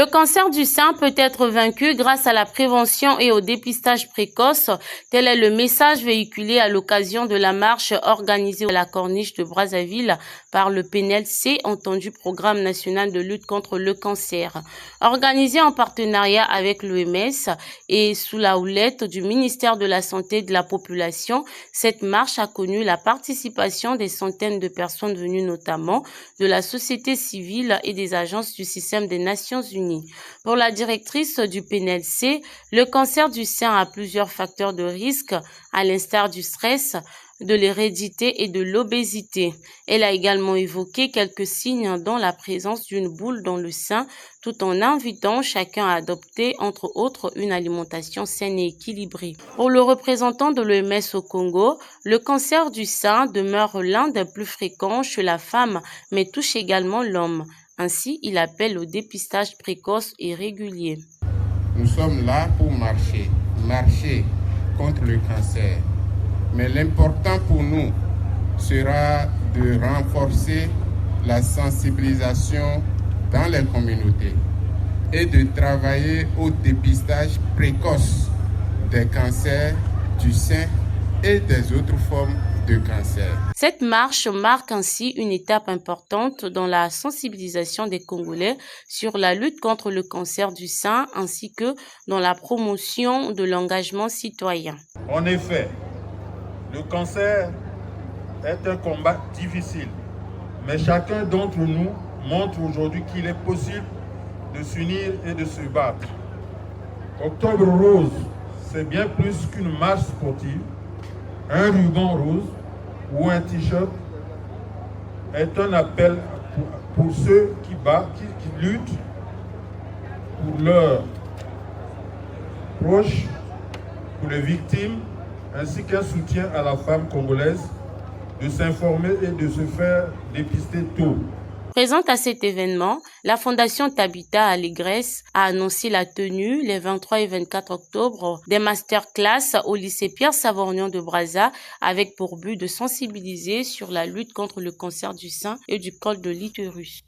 Le cancer du sein peut être vaincu grâce à la prévention et au dépistage précoce. Tel est le message véhiculé à l'occasion de la marche organisée à la Corniche de Brazzaville par le PNLC, entendu Programme national de lutte contre le cancer. Organisé en partenariat avec l'OMS et sous la houlette du ministère de la Santé et de la Population, cette marche a connu la participation des centaines de personnes venues notamment de la société civile et des agences du système des Nations Unies. Pour la directrice du PNLC, le cancer du sein a plusieurs facteurs de risque, à l'instar du stress, de l'hérédité et de l'obésité. Elle a également évoqué quelques signes dont la présence d'une boule dans le sein, tout en invitant chacun à adopter, entre autres, une alimentation saine et équilibrée. Pour le représentant de l'OMS au Congo, le cancer du sein demeure l'un des plus fréquents chez la femme, mais touche également l'homme. Ainsi, il appelle au dépistage précoce et régulier. Nous sommes là pour marcher contre le cancer. Mais l'important pour nous sera de renforcer la sensibilisation dans les communautés et de travailler au dépistage précoce des cancers du sein et des autres formes de cancer. Cette marche marque ainsi une étape importante dans la sensibilisation des Congolais sur la lutte contre le cancer du sein ainsi que dans la promotion de l'engagement citoyen. En effet, le cancer est un combat difficile, mais chacun d'entre nous montre aujourd'hui qu'il est possible de s'unir et de se battre. Octobre Rose, c'est bien plus qu'une marche sportive. Un ruban rose ou un t-shirt est un appel pour ceux qui luttent pour leurs proches, pour les victimes, ainsi qu'un soutien à la femme congolaise de s'informer et de se faire dépister tôt. Présente à cet événement, la Fondation Tabita Allégresse a annoncé la tenue les 23 et 24 octobre des masterclass au lycée Pierre-Savorgnan de Brazza avec pour but de sensibiliser sur la lutte contre le cancer du sein et du col de l'utérus.